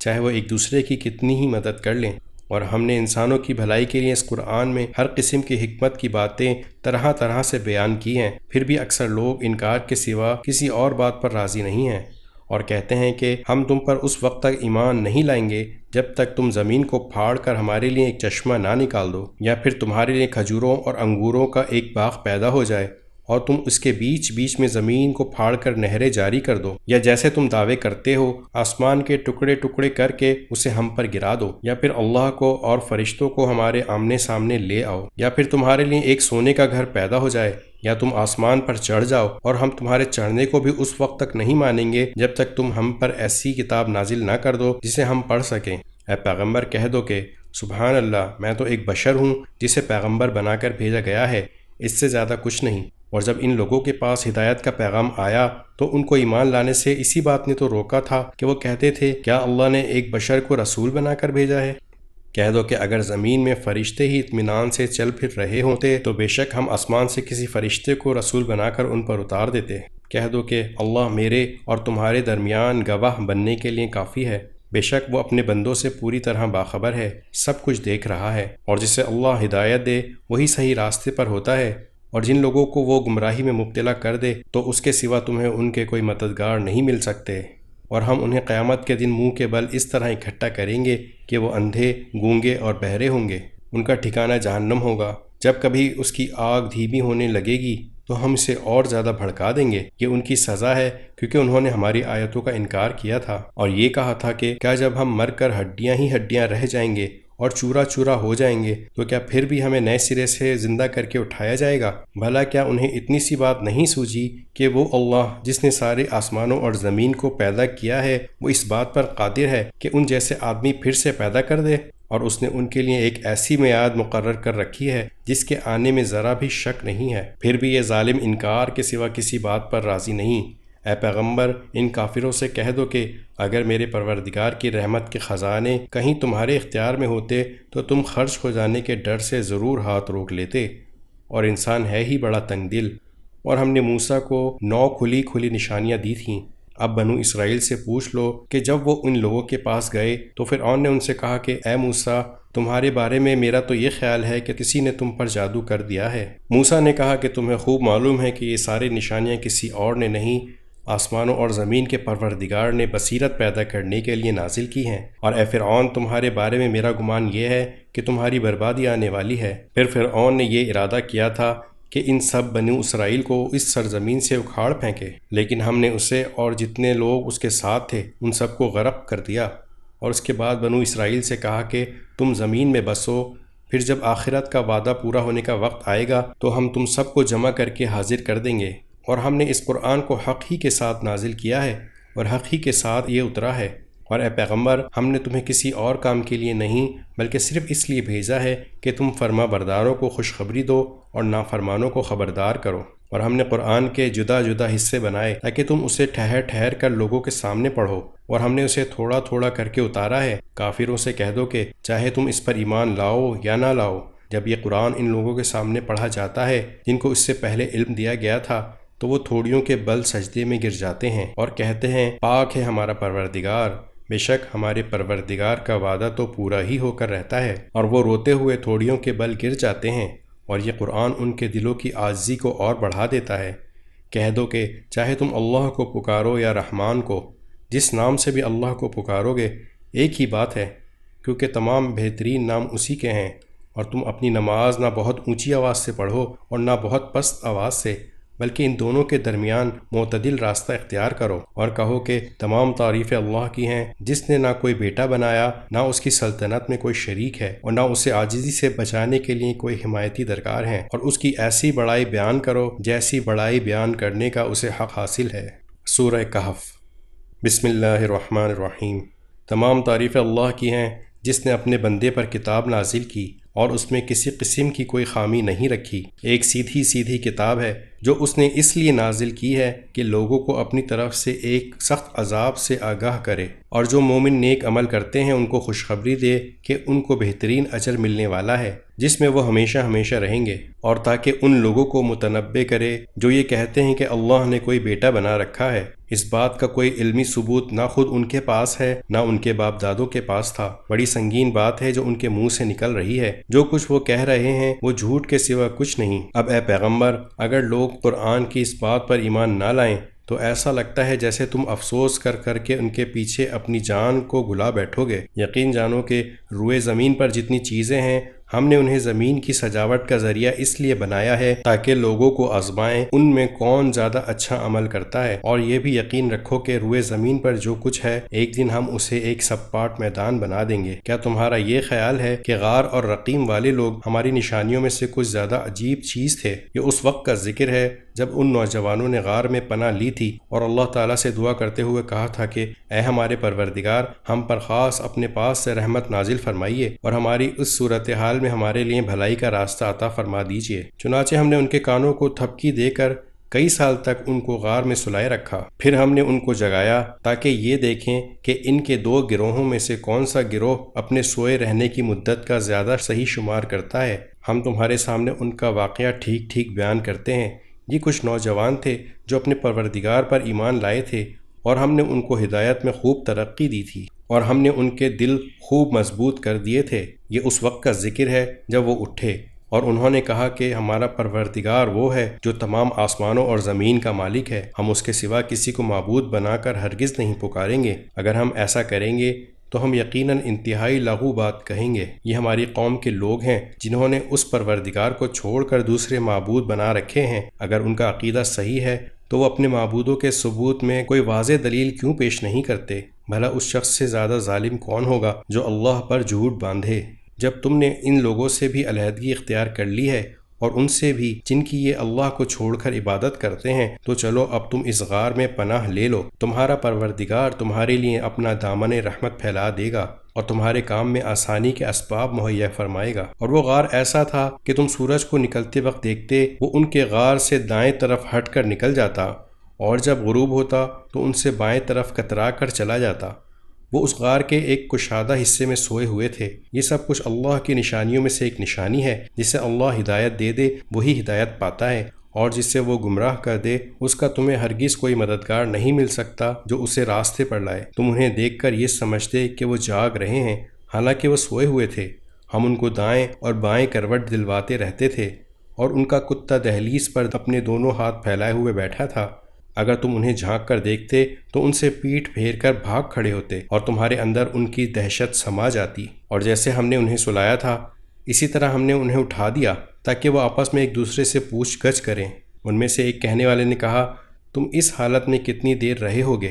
چاہے وہ ایک دوسرے کی کتنی ہی مدد کر لیں۔ اور ہم نے انسانوں کی بھلائی کے لیے اس قرآن میں ہر قسم کی حکمت کی باتیں طرح طرح سے بیان کی ہیں، پھر بھی اکثر لوگ انکار کے سوا کسی اور بات پر راضی نہیں ہیں، اور کہتے ہیں کہ ہم تم پر اس وقت تک ایمان نہیں لائیں گے جب تک تم زمین کو پھاڑ کر ہمارے لیے ایک چشمہ نہ نکال دو، یا پھر تمہارے لیے کھجوروں اور انگوروں کا ایک باغ پیدا ہو جائے اور تم اس کے بیچ بیچ میں زمین کو پھاڑ کر نہریں جاری کر دو، یا جیسے تم دعوے کرتے ہو آسمان کے ٹکڑے ٹکڑے کر کے اسے ہم پر گرا دو، یا پھر اللہ کو اور فرشتوں کو ہمارے آمنے سامنے لے آؤ، یا پھر تمہارے لیے ایک سونے کا گھر پیدا ہو جائے، یا تم آسمان پر چڑھ جاؤ، اور ہم تمہارے چڑھنے کو بھی اس وقت تک نہیں مانیں گے جب تک تم ہم پر ایسی کتاب نازل نہ کر دو جسے ہم پڑھ سکیں۔ اے پیغمبر، کہہ دو کہ سبحان اللہ، میں تو ایک بشر ہوں جسے پیغمبر بنا کر بھیجا گیا ہے، اس سے زیادہ کچھ نہیں۔ اور جب ان لوگوں کے پاس ہدایت کا پیغام آیا تو ان کو ایمان لانے سے اسی بات نے تو روکا تھا کہ وہ کہتے تھے کیا اللہ نے ایک بشر کو رسول بنا کر بھیجا ہے؟ کہہ دو کہ اگر زمین میں فرشتے ہی اطمینان سے چل پھر رہے ہوتے تو بے شک ہم آسمان سے کسی فرشتے کو رسول بنا کر ان پر اتار دیتے۔ کہہ دو کہ اللہ میرے اور تمہارے درمیان گواہ بننے کے لیے کافی ہے، بے شک وہ اپنے بندوں سے پوری طرح باخبر ہے، سب کچھ دیکھ رہا ہے۔ اور جسے اللہ ہدایت دے وہی صحیح راستے پر ہوتا ہے، اور جن لوگوں کو وہ گمراہی میں مبتلا کر دے تو اس کے سوا تمہیں ان کے کوئی مددگار نہیں مل سکتے۔ اور ہم انہیں قیامت کے دن منہ کے بل اس طرح اکٹھا کریں گے کہ وہ اندھے، گونگے اور بہرے ہوں گے۔ ان کا ٹھکانہ جہنم ہوگا، جب کبھی اس کی آگ دھیمی ہونے لگے گی تو ہم اسے اور زیادہ بھڑکا دیں گے۔ یہ ان کی سزا ہے کیونکہ انہوں نے ہماری آیتوں کا انکار کیا تھا، اور یہ کہا تھا کہ کیا جب ہم مر کر ہڈیاں ہی ہڈیاں رہ جائیں گے اور چورا چورا ہو جائیں گے تو کیا پھر بھی ہمیں نئے سرے سے زندہ کر کے اٹھایا جائے گا؟ بھلا کیا انہیں اتنی سی بات نہیں سوجھی کہ وہ اللہ جس نے سارے آسمانوں اور زمین کو پیدا کیا ہے وہ اس بات پر قادر ہے کہ ان جیسے آدمی پھر سے پیدا کر دے، اور اس نے ان کے لیے ایک ایسی میعاد مقرر کر رکھی ہے جس کے آنے میں ذرا بھی شک نہیں ہے، پھر بھی یہ ظالم انکار کے سوا کسی بات پر راضی نہیں۔ اے پیغمبر، ان کافروں سے کہہ دو کہ اگر میرے پروردگار کی رحمت کے خزانے کہیں تمہارے اختیار میں ہوتے تو تم خرچ ہو جانے کے ڈر سے ضرور ہاتھ روک لیتے، اور انسان ہے ہی بڑا تنگ دل۔ اور ہم نے موسیٰ کو 9 کھلی کھلی نشانیاں دی تھیں۔ اب بنو اسرائیل سے پوچھ لو کہ جب وہ ان لوگوں کے پاس گئے تو فرعون نے ان سے کہا کہ اے موسیٰ، تمہارے بارے میں میرا تو یہ خیال ہے کہ کسی نے تم پر جادو کر دیا ہے۔ موسیٰ نے کہا کہ تمہیں خوب معلوم ہے کہ یہ ساری نشانیاں کسی اور نے نہیں، آسمانوں اور زمین کے پروردگار نے بصیرت پیدا کرنے کے لیے نازل کی ہیں۔ اور اے فرعون، تمہارے بارے میں میرا گمان یہ ہے کہ تمہاری بربادی آنے والی ہے۔ پھر فرعون نے یہ ارادہ کیا تھا کہ ان سب بنو اسرائیل کو اس سرزمین سے اکھاڑ پھینکے، لیکن ہم نے اسے اور جتنے لوگ اس کے ساتھ تھے ان سب کو غرق کر دیا، اور اس کے بعد بنو اسرائیل سے کہا کہ تم زمین میں بسو، پھر جب آخرت کا وعدہ پورا ہونے کا وقت آئے گا تو ہم تم سب کو جمع کر کے حاضر کر دیں گے، اور ہم نے اس قرآن کو حق ہی کے ساتھ نازل کیا ہے اور حق ہی کے ساتھ یہ اترا ہے، اور اے پیغمبر ہم نے تمہیں کسی اور کام کے لیے نہیں بلکہ صرف اس لیے بھیجا ہے کہ تم فرما برداروں کو خوشخبری دو اور نافرمانوں کو خبردار کرو، اور ہم نے قرآن کے جدا جدا حصے بنائے تاکہ تم اسے ٹھہر ٹھہر کر لوگوں کے سامنے پڑھو، اور ہم نے اسے تھوڑا تھوڑا کر کے اتارا ہے۔ کافروں سے کہہ دو کہ چاہے تم اس پر ایمان لاؤ یا نہ لاؤ، جب یہ قرآن ان لوگوں کے سامنے پڑھا جاتا ہے جن کو اس سے پہلے علم دیا گیا تھا تو وہ تھوڑیوں کے بل سجدے میں گر جاتے ہیں اور کہتے ہیں پاک ہے ہمارا پروردگار، بے شک ہمارے پروردگار کا وعدہ تو پورا ہی ہو کر رہتا ہے، اور وہ روتے ہوئے تھوڑیوں کے بل گر جاتے ہیں، اور یہ قرآن ان کے دلوں کی عاجزی کو اور بڑھا دیتا ہے۔ کہہ دو کہ چاہے تم اللہ کو پکارو یا رحمان کو، جس نام سے بھی اللہ کو پکارو گے ایک ہی بات ہے، کیونکہ تمام بہترین نام اسی کے ہیں، اور تم اپنی نماز نہ بہت اونچی آواز سے پڑھو اور نہ بہت پست آواز سے، بلکہ ان دونوں کے درمیان معتدل راستہ اختیار کرو، اور کہو کہ تمام تعریفیں اللہ کی ہیں جس نے نہ کوئی بیٹا بنایا، نہ اس کی سلطنت میں کوئی شریک ہے، اور نہ اسے عاجزی سے بچانے کے لیے کوئی حمایتی درکار ہے، اور اس کی ایسی بڑائی بیان کرو جیسی بڑائی بیان کرنے کا اسے حق حاصل ہے۔ سورہ کہف۔ بسم اللہ الرحمن الرحیم۔ تمام تعریفیں اللہ کی ہیں جس نے اپنے بندے پر کتاب نازل کی اور اس میں کسی قسم کی کوئی خامی نہیں رکھی، ایک سیدھی سیدھی کتاب ہے جو اس نے اس لیے نازل کی ہے کہ لوگوں کو اپنی طرف سے ایک سخت عذاب سے آگاہ کرے، اور جو مومن نیک عمل کرتے ہیں ان کو خوشخبری دے کہ ان کو بہترین اجر ملنے والا ہے جس میں وہ ہمیشہ ہمیشہ رہیں گے، اور تاکہ ان لوگوں کو متنبہ کرے جو یہ کہتے ہیں کہ اللہ نے کوئی بیٹا بنا رکھا ہے۔ اس بات کا کوئی علمی ثبوت نہ خود ان کے پاس ہے نہ ان کے باپ دادوں کے پاس تھا، بڑی سنگین بات ہے جو ان کے منہ سے نکل رہی ہے، جو کچھ وہ کہہ رہے ہیں وہ جھوٹ کے سوا کچھ نہیں۔ اب اے پیغمبر اگر لوگ قرآن کی اس بات پر ایمان نہ لائیں تو ایسا لگتا ہے جیسے تم افسوس کر کر کے ان کے پیچھے اپنی جان کو گلا بیٹھو گے۔ یقین جانو کہ روئے زمین پر جتنی چیزیں ہیں ہم نے انہیں زمین کی سجاوٹ کا ذریعہ اس لیے بنایا ہے تاکہ لوگوں کو آزمائیں ان میں کون زیادہ اچھا عمل کرتا ہے، اور یہ بھی یقین رکھو کہ روئے زمین پر جو کچھ ہے ایک دن ہم اسے ایک سپاٹ میدان بنا دیں گے۔ کیا تمہارا یہ خیال ہے کہ غار اور رقیم والے لوگ ہماری نشانیوں میں سے کچھ زیادہ عجیب چیز تھے؟ یہ اس وقت کا ذکر ہے جب ان نوجوانوں نے غار میں پناہ لی تھی اور اللہ تعالیٰ سے دعا کرتے ہوئے کہا تھا کہ اے ہمارے پروردگار ہم پر خاص اپنے پاس سے رحمت نازل فرمائیے اور ہماری اس صورتحال میں ہمارے لیے بھلائی کا راستہ عطا فرما دیجیے۔ چنانچہ ہم نے ان کے کانوں کو تھپکی دے کر کئی سال تک ان کو غار میں سلائے رکھا، پھر ہم نے ان کو جگایا تاکہ یہ دیکھیں کہ ان کے دو گروہوں میں سے کون سا گروہ اپنے سوئے رہنے کی مدت کا زیادہ صحیح شمار کرتا ہے۔ ہم تمہارے سامنے ان کا واقعہ ٹھیک ٹھیک بیان کرتے ہیں۔ یہ کچھ نوجوان تھے جو اپنے پروردگار پر ایمان لائے تھے، اور ہم نے ان کو ہدایت میں خوب ترقی دی تھی، اور ہم نے ان کے دل خوب مضبوط کر دیے تھے۔ یہ اس وقت کا ذکر ہے جب وہ اٹھے اور انہوں نے کہا کہ ہمارا پروردگار وہ ہے جو تمام آسمانوں اور زمین کا مالک ہے، ہم اس کے سوا کسی کو معبود بنا کر ہرگز نہیں پکاریں گے، اگر ہم ایسا کریں گے تو ہم یقیناً انتہائی لغو بات کہیں گے۔ یہ ہماری قوم کے لوگ ہیں جنہوں نے اس پروردگار کو چھوڑ کر دوسرے معبود بنا رکھے ہیں، اگر ان کا عقیدہ صحیح ہے تو وہ اپنے معبودوں کے ثبوت میں کوئی واضح دلیل کیوں پیش نہیں کرتے؟ بھلا اس شخص سے زیادہ ظالم کون ہوگا جو اللہ پر جھوٹ باندھے؟ جب تم نے ان لوگوں سے بھی علیحدگی اختیار کر لی ہے اور ان سے بھی جن کی یہ اللہ کو چھوڑ کر عبادت کرتے ہیں، تو چلو اب تم اس غار میں پناہ لے لو، تمہارا پروردگار تمہارے لیے اپنا دامن رحمت پھیلا دے گا اور تمہارے کام میں آسانی کے اسباب مہیا فرمائے گا۔ اور وہ غار ایسا تھا کہ تم سورج کو نکلتے وقت دیکھتے وہ ان کے غار سے دائیں طرف ہٹ کر نکل جاتا، اور جب غروب ہوتا تو ان سے بائیں طرف کترا کر چلا جاتا۔ وہ اس غار کے ایک کشادہ حصے میں سوئے ہوئے تھے۔ یہ سب کچھ اللہ کی نشانیوں میں سے ایک نشانی ہے، جسے اللہ ہدایت دے دے وہی ہدایت پاتا ہے، اور جس سے وہ گمراہ کر دے اس کا تمہیں ہرگز کوئی مددگار نہیں مل سکتا جو اسے راستے پر لائے۔ تم انہیں دیکھ کر یہ سمجھتے کہ وہ جاگ رہے ہیں، حالانکہ وہ سوئے ہوئے تھے۔ ہم ان کو دائیں اور بائیں کروٹ دلواتے رہتے تھے، اور ان کا کتا دہلیز پر اپنے دونوں ہاتھ پھیلائے ہوئے بیٹھا تھا۔ اگر تم انہیں جھانک کر دیکھتے تو ان سے پیٹھ پھیر کر بھاگ کھڑے ہوتے، اور تمہارے اندر ان کی دہشت سما جاتی۔ اور جیسے ہم نے انہیں سلایا تھا اسی طرح ہم نے انہیں اٹھا دیا تاکہ وہ آپس میں ایک دوسرے سے پوچھ گچھ کریں۔ ان میں سے ایک کہنے والے نے کہا، تم اس حالت میں کتنی دیر رہے ہوگے؟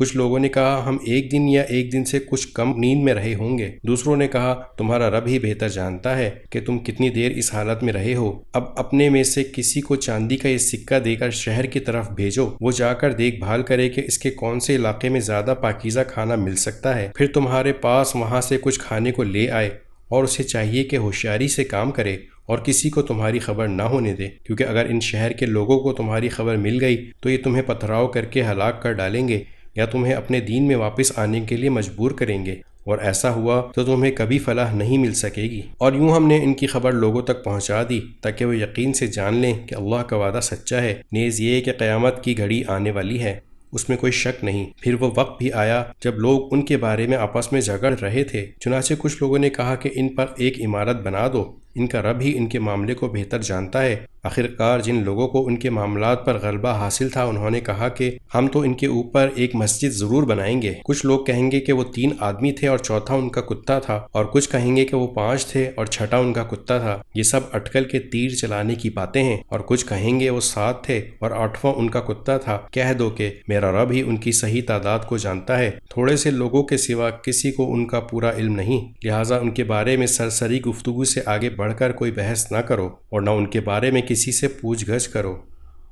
کچھ لوگوں نے کہا ہم ایک دن یا ایک دن سے کچھ کم نیند میں رہے ہوں گے۔ دوسروں نے کہا تمہارا رب ہی بہتر جانتا ہے کہ تم کتنی دیر اس حالت میں رہے ہو۔ اب اپنے میں سے کسی کو چاندی کا یہ سکہ دے کر شہر کی طرف بھیجو، وہ جا کر دیکھ بھال کرے کہ اس کے کون سے علاقے میں زیادہ پاکیزہ کھانا مل سکتا ہے، پھر تمہارے پاس وہاں سے کچھ کھانے کو لے آئے، اور اسے چاہیے کہ ہوشیاری سے کام کرے اور کسی کو تمہاری خبر نہ ہونے دے، کیونکہ اگر ان شہر کے لوگوں کو تمہاری خبر مل گئی تو یہ تمہیں پتھراؤ کر کے ہلاک کر ڈالیں گے یا تمہیں اپنے دین میں واپس آنے کے لیے مجبور کریں گے، اور ایسا ہوا تو تمہیں کبھی فلاح نہیں مل سکے گی۔ اور یوں ہم نے ان کی خبر لوگوں تک پہنچا دی تاکہ وہ یقین سے جان لیں کہ اللہ کا وعدہ سچا ہے، نیز یہ کہ قیامت کی گھڑی آنے والی ہے، اس میں کوئی شک نہیں۔ پھر وہ وقت بھی آیا جب لوگ ان کے بارے میں آپس میں جھگڑ رہے تھے، چنانچہ کچھ لوگوں نے کہا کہ ان پر ایک عمارت بنا دو، ان کا رب ہی ان کے معاملے کو بہتر جانتا ہے۔ آخرکار جن لوگوں کو ان کے معاملات پر غلبہ حاصل تھا انہوں نے کہا کہ ہم تو ان کے اوپر ایک مسجد ضرور بنائیں گے۔ کچھ لوگ کہیں گے کہ وہ 3 آدمی تھے اور چوتھا ان کا کتا تھا، اور کچھ کہیں گے کہ وہ 5 تھے اور چھٹا ان کا کتا تھا۔ یہ سب اٹکل کے تیر چلانے کی باتیں ہیں۔ اور کچھ کہیں گے وہ 7 تھے اور 8واں ان کا کتا تھا۔ کہہ دو کہ میرا رب ہی ان کی صحیح تعداد کو جانتا ہے، تھوڑے سے لوگوں کے سوا کسی کو ان کا پورا علم نہیں، لہٰذا ان کے بارے میں سرسری گفتگو سے آگے بڑھ کر کوئی بحث نہ کرو اور نہ ان کے بارے میں کسی سے پوچھ گچھ کرو۔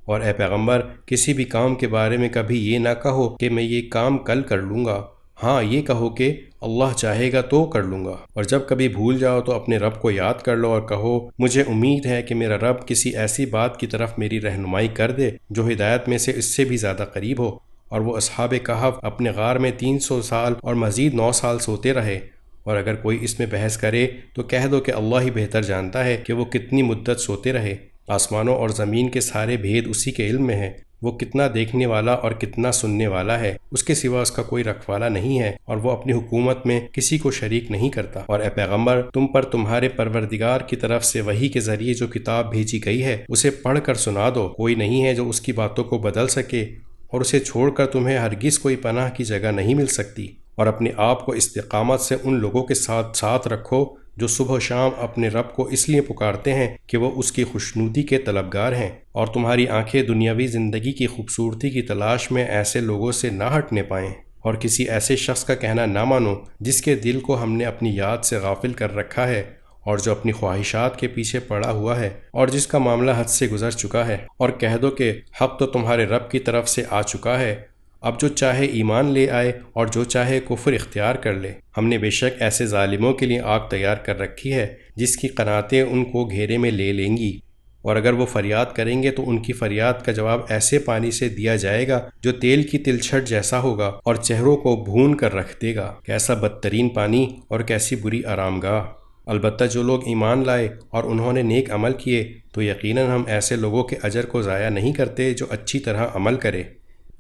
اور اے پیغمبر، کسی بھی کام کے بارے میں کبھی یہ نہ کہو کہ میں یہ کام کل کر لوں گا، ہاں یہ کہو کہ اللہ چاہے گا تو کر لوں گا۔ اور جب کبھی بھول جاؤ تو اپنے رب کو یاد کر لو اور کہو مجھے امید ہے کہ میرا رب کسی ایسی بات کی طرف میری رہنمائی کر دے جو ہدایت میں سے اس سے بھی زیادہ قریب ہو۔ اور وہ اصحاب کہف اپنے غار میں 300 سال اور مزید 9 سال سوتے رہے، اور اگر کوئی اس میں بحث کرے تو کہہ دو کہ اللہ ہی بہتر جانتا ہے کہ وہ کتنی مدت سوتے رہے۔ آسمانوں اور زمین کے سارے بھید اسی کے علم میں ہیں، وہ کتنا دیکھنے والا اور کتنا سننے والا ہے، اس کے سوا اس کا کوئی رکھوالا نہیں ہے، اور وہ اپنی حکومت میں کسی کو شریک نہیں کرتا۔ اور اے پیغمبر، تم پر تمہارے پروردگار کی طرف سے وحی کے ذریعے جو کتاب بھیجی گئی ہے اسے پڑھ کر سنا دو، کوئی نہیں ہے جو اس کی باتوں کو بدل سکے، اور اسے چھوڑ کر تمہیں ہرگز کوئی پناہ کی جگہ نہیں مل سکتی۔ اور اپنے آپ کو استقامت سے ان لوگوں کے ساتھ رکھو جو صبح و شام اپنے رب کو اس لیے پکارتے ہیں کہ وہ اس کی خوشنودی کے طلبگار ہیں، اور تمہاری آنکھیں دنیاوی زندگی کی خوبصورتی کی تلاش میں ایسے لوگوں سے نہ ہٹنے پائیں، اور کسی ایسے شخص کا کہنا نہ مانو جس کے دل کو ہم نے اپنی یاد سے غافل کر رکھا ہے، اور جو اپنی خواہشات کے پیچھے پڑا ہوا ہے، اور جس کا معاملہ حد سے گزر چکا ہے۔ اور کہہ دو کہ حق تو تمہارے رب کی طرف سے آ چکا ہے، اب جو چاہے ایمان لے آئے اور جو چاہے کفر اختیار کر لے۔ ہم نے بے شک ایسے ظالموں کے لیے آگ تیار کر رکھی ہے جس کی قناتیں ان کو گھیرے میں لے لیں گی، اور اگر وہ فریاد کریں گے تو ان کی فریاد کا جواب ایسے پانی سے دیا جائے گا جو تیل کی تلچھٹ جیسا ہوگا اور چہروں کو بھون کر رکھ دے گا۔ کیسا بدترین پانی اور کیسی بری آرام گاہ! البتہ جو لوگ ایمان لائے اور انہوں نے نیک عمل کیے تو یقیناً ہم ایسے لوگوں کے اجر کو ضائع نہیں کرتے جو اچھی طرح عمل کرے۔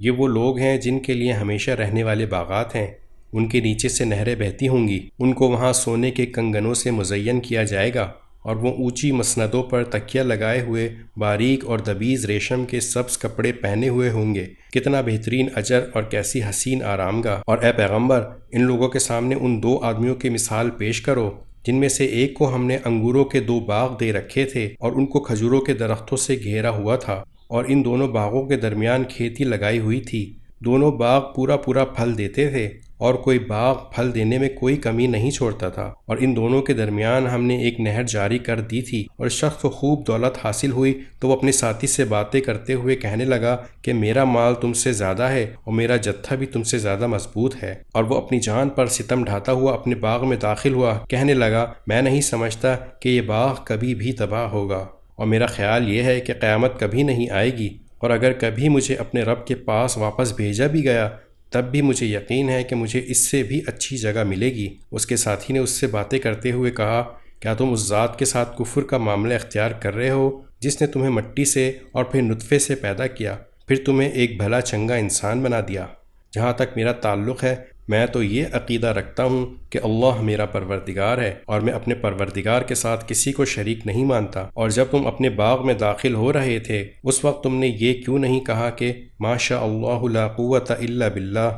یہ وہ لوگ ہیں جن کے لیے ہمیشہ رہنے والے باغات ہیں، ان کے نیچے سے نہریں بہتی ہوں گی، ان کو وہاں سونے کے کنگنوں سے مزین کیا جائے گا، اور وہ اونچی مسندوں پر تکیہ لگائے ہوئے باریک اور دبیز ریشم کے سبز کپڑے پہنے ہوئے ہوں گے۔ کتنا بہترین اجر اور کیسی حسین آرام گاہ! اور اے پیغمبر، ان لوگوں کے سامنے ان 2 آدمیوں کی مثال پیش کرو جن میں سے ایک کو ہم نے انگوروں کے 2 باغ دے رکھے تھے اور ان کو کھجوروں کے درختوں سے گھیرا ہوا تھا، اور ان دونوں باغوں کے درمیان کھیتی لگائی ہوئی تھی۔ دونوں باغ پورا پھل دیتے تھے اور کوئی باغ پھل دینے میں کوئی کمی نہیں چھوڑتا تھا، اور ان دونوں کے درمیان ہم نے ایک نہر جاری کر دی تھی۔ اور شخص کو خوب دولت حاصل ہوئی تو وہ اپنے ساتھی سے باتیں کرتے ہوئے کہنے لگا کہ میرا مال تم سے زیادہ ہے اور میرا جتھا بھی تم سے زیادہ مضبوط ہے، اور وہ اپنی جان پر ستم ڈھاتا ہوا اپنے باغ میں داخل ہوا، کہنے لگا میں نہیں سمجھتا کہ یہ باغ کبھی بھی تباہ ہوگا، اور میرا خیال یہ ہے کہ قیامت کبھی نہیں آئے گی، اور اگر کبھی مجھے اپنے رب کے پاس واپس بھیجا بھی گیا تب بھی مجھے یقین ہے کہ مجھے اس سے بھی اچھی جگہ ملے گی۔ اس کے ساتھی نے اس سے باتیں کرتے ہوئے کہا کیا تم اس ذات کے ساتھ کفر کا معاملہ اختیار کر رہے ہو جس نے تمہیں مٹی سے اور پھر نطفے سے پیدا کیا، پھر تمہیں ایک بھلا چنگا انسان بنا دیا؟ جہاں تک میرا تعلق ہے میں تو یہ عقیدہ رکھتا ہوں کہ اللہ میرا پروردگار ہے، اور میں اپنے پروردگار کے ساتھ کسی کو شریک نہیں مانتا۔ اور جب تم اپنے باغ میں داخل ہو رہے تھے اس وقت تم نے یہ کیوں نہیں کہا کہ ما شاء اللہ لا قوت الا باللہ،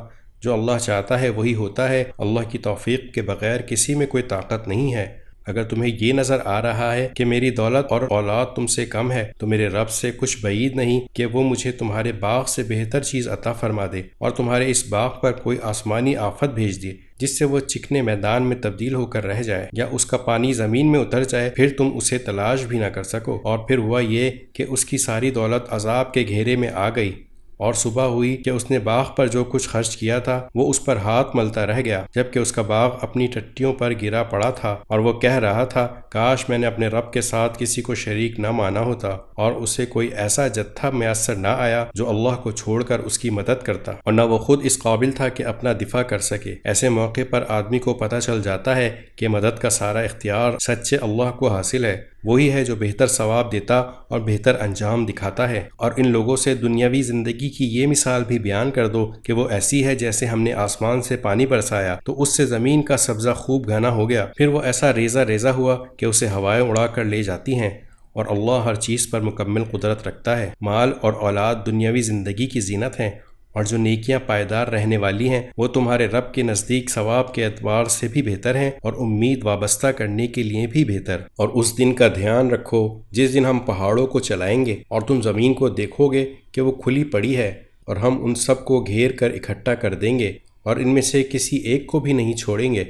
جو اللہ چاہتا ہے وہی ہوتا ہے، اللہ کی توفیق کے بغیر کسی میں کوئی طاقت نہیں ہے۔ اگر تمہیں یہ نظر آ رہا ہے کہ میری دولت اور اولاد تم سے کم ہے تو میرے رب سے کچھ بعید نہیں کہ وہ مجھے تمہارے باغ سے بہتر چیز عطا فرما دے اور تمہارے اس باغ پر کوئی آسمانی آفت بھیج دے جس سے وہ چکنے میدان میں تبدیل ہو کر رہ جائے یا اس کا پانی زمین میں اتر جائے، پھر تم اسے تلاش بھی نہ کر سکو۔ اور پھر ہوا یہ کہ اس کی ساری دولت عذاب کے گھیرے میں آ گئی، اور صبح ہوئی کہ اس نے باغ پر جو کچھ خرچ کیا تھا وہ اس پر ہاتھ ملتا رہ گیا، جبکہ اس کا باغ اپنی ٹٹیوں پر گرا پڑا تھا، اور وہ کہہ رہا تھا کاش میں نے اپنے رب کے ساتھ کسی کو شریک نہ مانا ہوتا، اور اسے کوئی ایسا جتھا میسر نہ آیا جو اللہ کو چھوڑ کر اس کی مدد کرتا، اور نہ وہ خود اس قابل تھا کہ اپنا دفاع کر سکے۔ ایسے موقع پر آدمی کو پتہ چل جاتا ہے کہ مدد کا سارا اختیار سچے اللہ کو حاصل ہے، وہی ہے جو بہتر ثواب دیتا اور بہتر انجام دکھاتا ہے۔ اور ان لوگوں سے دنیاوی زندگی کی یہ مثال بھی بیان کر دو کہ وہ ایسی ہے جیسے ہم نے آسمان سے پانی برسایا تو اس سے زمین کا سبزہ خوب گھنا ہو گیا، پھر وہ ایسا ریزہ ریزہ ہوا کہ اسے ہوائیں اڑا کر لے جاتی ہیں، اور اللہ ہر چیز پر مکمل قدرت رکھتا ہے۔ مال اور اولاد دنیاوی زندگی کی زینت ہیں، اور جو نیکیاں پائیدار رہنے والی ہیں وہ تمہارے رب کے نزدیک ثواب کے اعتبار سے بھی بہتر ہیں اور امید وابستہ کرنے کے لیے بھی بہتر۔ اور اس دن کا دھیان رکھو جس دن ہم پہاڑوں کو چلائیں گے اور تم زمین کو دیکھو گے کہ وہ کھلی پڑی ہے، اور ہم ان سب کو گھیر کر اکٹھا کر دیں گے اور ان میں سے کسی ایک کو بھی نہیں چھوڑیں گے،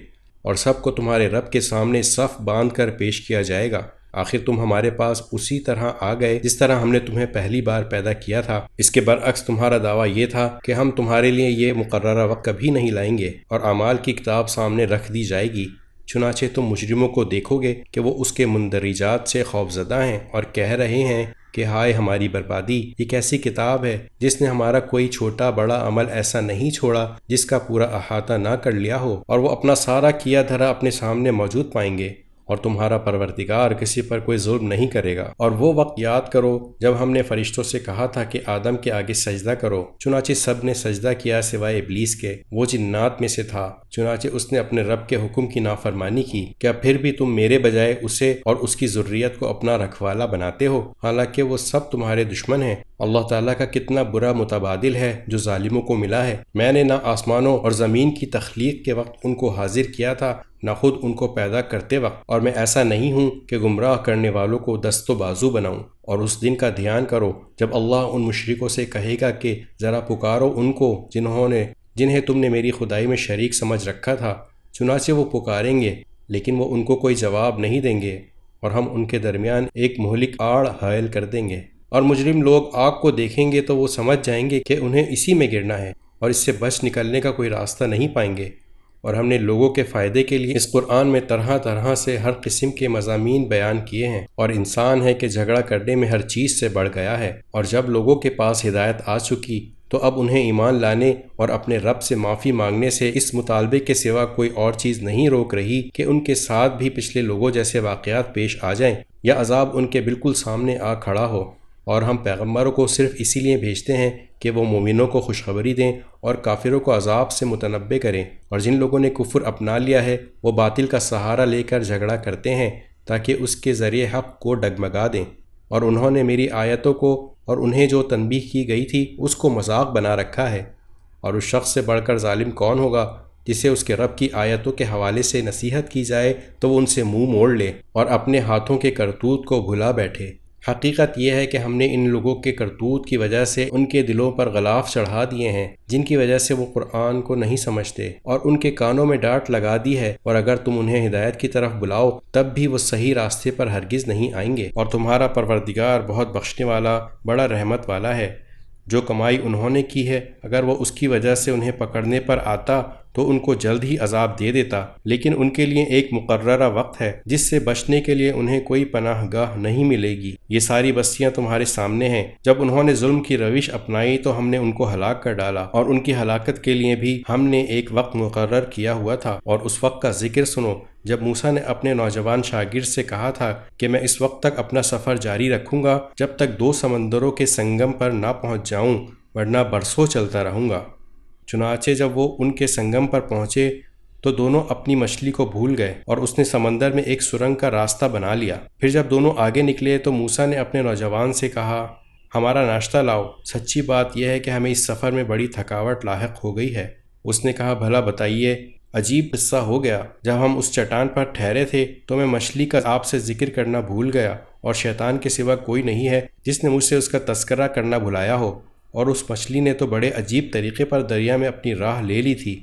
اور سب کو تمہارے رب کے سامنے صف باندھ کر پیش کیا جائے گا۔ آخر تم ہمارے پاس اسی طرح آ گئے جس طرح ہم نے تمہیں پہلی بار پیدا کیا تھا۔ اس کے برعکس تمہارا دعویٰ یہ تھا کہ ہم تمہارے لیے یہ مقررہ وقت کبھی نہیں لائیں گے، اور اعمال کی کتاب سامنے رکھ دی جائے گی۔ چنانچہ تم مجرموں کو دیکھو گے کہ وہ اس کے مندرجات سے خوفزدہ ہیں اور کہہ رہے ہیں کہ ہائے ہماری بربادی، یہ کیسی کتاب ہے جس نے ہمارا کوئی چھوٹا بڑا عمل ایسا نہیں چھوڑا جس کا پورا احاطہ نہ کر لیا ہو، اور وہ اپنا سارا کیا دھرا اپنے سامنے موجود پائیں گے، اور تمہارا پروردگار کسی پر کوئی ظلم نہیں کرے گا۔ اور وہ وقت یاد کرو جب ہم نے فرشتوں سے کہا تھا کہ آدم کے آگے سجدہ کرو، چنانچہ سب نے سجدہ کیا سوائے ابلیس کے، وہ جنات میں سے تھا، چنانچہ اس نے اپنے رب کے حکم کی نافرمانی کی۔ کیا پھر بھی تم میرے بجائے اسے اور اس کی ذریت کو اپنا رکھوالا بناتے ہو، حالانکہ وہ سب تمہارے دشمن ہیں؟ اللہ تعالیٰ کا کتنا برا متبادل ہے جو ظالموں کو ملا ہے۔ میں نے نہ آسمانوں اور زمین کی تخلیق کے وقت ان کو حاضر کیا تھا، نہ خود ان کو پیدا کرتے وقت، اور میں ایسا نہیں ہوں کہ گمراہ کرنے والوں کو دست و بازو بناؤں۔ اور اس دن کا دھیان کرو جب اللہ ان مشرکوں سے کہے گا کہ ذرا پکارو ان کو جنہیں تم نے میری خدائی میں شریک سمجھ رکھا تھا، چنانچہ وہ پکاریں گے لیکن وہ ان کو کوئی جواب نہیں دیں گے، اور ہم ان کے درمیان ایک مہلک آڑ حائل کر دیں گے۔ اور مجرم لوگ آگ کو دیکھیں گے تو وہ سمجھ جائیں گے کہ انہیں اسی میں گرنا ہے، اور اس سے بچ نکلنے کا کوئی راستہ نہیں پائیں گے۔ اور ہم نے لوگوں کے فائدے کے لیے اس قرآن میں طرح طرح سے ہر قسم کے مضامین بیان کیے ہیں، اور انسان ہے کہ جھگڑا کرنے میں ہر چیز سے بڑھ گیا ہے۔ اور جب لوگوں کے پاس ہدایت آ چکی تو اب انہیں ایمان لانے اور اپنے رب سے معافی مانگنے سے اس مطالبے کے سوا کوئی اور چیز نہیں روک رہی کہ ان کے ساتھ بھی پچھلے لوگوں جیسے واقعات پیش آ جائیں یا عذاب ان کے بالکل سامنے آ کھڑا ہو۔ اور ہم پیغمبروں کو صرف اسی لیے بھیجتے ہیں کہ وہ مومنوں کو خوشخبری دیں اور کافروں کو عذاب سے متنبہ کریں۔ اور جن لوگوں نے کفر اپنا لیا ہے وہ باطل کا سہارا لے کر جھگڑا کرتے ہیں تاکہ اس کے ذریعے حق کو ڈگمگا دیں، اور انہوں نے میری آیتوں کو اور انہیں جو تنبیہ کی گئی تھی اس کو مذاق بنا رکھا ہے۔ اور اس شخص سے بڑھ کر ظالم کون ہوگا جسے اس کے رب کی آیتوں کے حوالے سے نصیحت کی جائے تو وہ ان سے منہ موڑ لے اور اپنے ہاتھوں کے کرتوت کو بھلا بیٹھے۔ حقیقت یہ ہے کہ ہم نے ان لوگوں کے کرتوت کی وجہ سے ان کے دلوں پر غلاف چڑھا دیے ہیں، جن کی وجہ سے وہ قرآن کو نہیں سمجھتے، اور ان کے کانوں میں ڈانٹ لگا دی ہے، اور اگر تم انہیں ہدایت کی طرف بلاؤ تب بھی وہ صحیح راستے پر ہرگز نہیں آئیں گے۔ اور تمہارا پروردگار بہت بخشنے والا بڑا رحمت والا ہے۔ جو کمائی انہوں نے کی ہے اگر وہ اس کی وجہ سے انہیں پکڑنے پر آتا تو ان کو جلد ہی عذاب دے دیتا، لیکن ان کے لیے ایک مقررہ وقت ہے جس سے بچنے کے لیے انہیں کوئی پناہ گاہ نہیں ملے گی۔ یہ ساری بستیاں تمہارے سامنے ہیں۔ جب انہوں نے ظلم کی روش اپنائی تو ہم نے ان کو ہلاک کر ڈالا، اور ان کی ہلاکت کے لیے بھی ہم نے ایک وقت مقرر کیا ہوا تھا۔ اور اس وقت کا ذکر سنو جب موسیٰ نے اپنے نوجوان شاگرد سے کہا تھا کہ میں اس وقت تک اپنا سفر جاری رکھوں گا جب تک 2 سمندروں کے سنگم پر نہ پہنچ جاؤں، ورنہ برسوں چلتا رہوں گا۔ چنانچہ جب وہ ان کے سنگم پر پہنچے تو دونوں اپنی مچھلی کو بھول گئے، اور اس نے سمندر میں ایک سرنگ کا راستہ بنا لیا۔ پھر جب دونوں آگے نکلے تو موسیٰ نے اپنے نوجوان سے کہا، ہمارا ناشتہ لاؤ، سچی بات یہ ہے کہ ہمیں اس سفر میں بڑی تھکاوٹ لاحق ہو گئی ہے۔ اس نے کہا، بھلا بتائیے، عجیب قصہ ہو گیا، جب ہم اس چٹان پر ٹھہرے تھے تو میں مچھلی کا آپ سے ذکر کرنا بھول گیا، اور شیطان کے سوا کوئی نہیں ہے جس نے مجھ سے اس کا تذکرہ کرنا بھلایا ہو، اور اس مچھلی نے تو بڑے عجیب طریقے پر دریا میں اپنی راہ لے لی تھی۔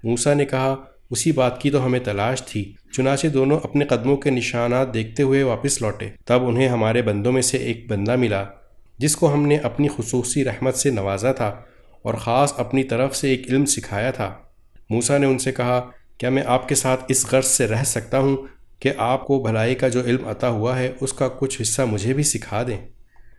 موسیٰ نے کہا، اسی بات کی تو ہمیں تلاش تھی۔ چنانچہ دونوں اپنے قدموں کے نشانات دیکھتے ہوئے واپس لوٹے۔ تب انہیں ہمارے بندوں میں سے ایک بندہ ملا جس کو ہم نے اپنی خصوصی رحمت سے نوازا تھا اور خاص اپنی طرف سے ایک علم سکھایا تھا۔ موسیٰ نے ان سے کہا، کیا میں آپ کے ساتھ اس غرض سے رہ سکتا ہوں کہ آپ کو بھلائی کا جو علم عطا ہوا ہے اس کا کچھ حصہ مجھے بھی سکھا دیں؟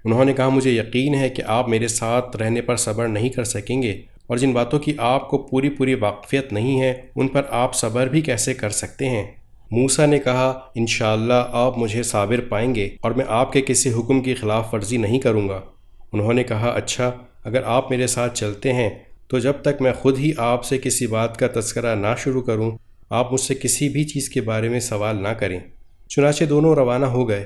انہوں نے کہا، مجھے یقین ہے کہ آپ میرے ساتھ رہنے پر صبر نہیں کر سکیں گے، اور جن باتوں کی آپ کو پوری واقفیت نہیں ہے ان پر آپ صبر بھی کیسے کر سکتے ہیں؟ موسیٰ نے کہا، انشاءاللہ آپ مجھے صابر پائیں گے اور میں آپ کے کسی حکم کی خلاف ورزی نہیں کروں گا۔ انہوں نے کہا، اچھا، اگر آپ میرے ساتھ چلتے ہیں تو جب تک میں خود ہی آپ سے کسی بات کا تذکرہ نہ شروع کروں آپ مجھ سے کسی بھی چیز کے بارے میں سوال نہ کریں۔ چنانچہ دونوں روانہ ہو گئے،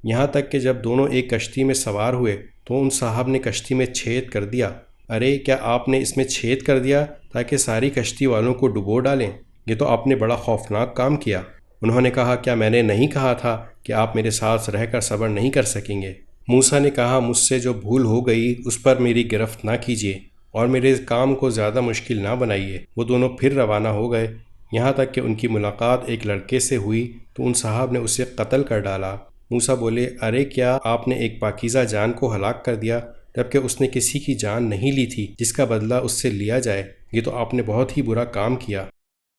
یہاں تک کہ جب دونوں ایک کشتی میں سوار ہوئے تو ان صاحب نے کشتی میں چھید کر دیا۔ ارے کیا آپ نے اس میں چھید کر دیا تاکہ ساری کشتی والوں کو ڈبو ڈالیں؟ یہ تو آپ نے بڑا خوفناک کام کیا۔ انہوں نے کہا، کیا میں نے نہیں کہا تھا کہ آپ میرے ساتھ رہ کر صبر نہیں کر سکیں گے؟ موسیٰ نے کہا، مجھ سے جو بھول ہو گئی اس پر میری گرفت نہ کیجیے اور میرے کام کو زیادہ مشکل نہ بنائیے۔ وہ دونوں پھر روانہ ہو گئے، یہاں تک کہ ان کی ملاقات ایک لڑکے سے ہوئی تو ان صاحب نے اسے قتل کر ڈالا۔ موسیٰ بولے، ارے کیا آپ نے ایک پاکیزہ جان کو ہلاک کر دیا جبکہ اس نے کسی کی جان نہیں لی تھی جس کا بدلہ اس سے لیا جائے؟ یہ تو آپ نے بہت ہی برا کام کیا۔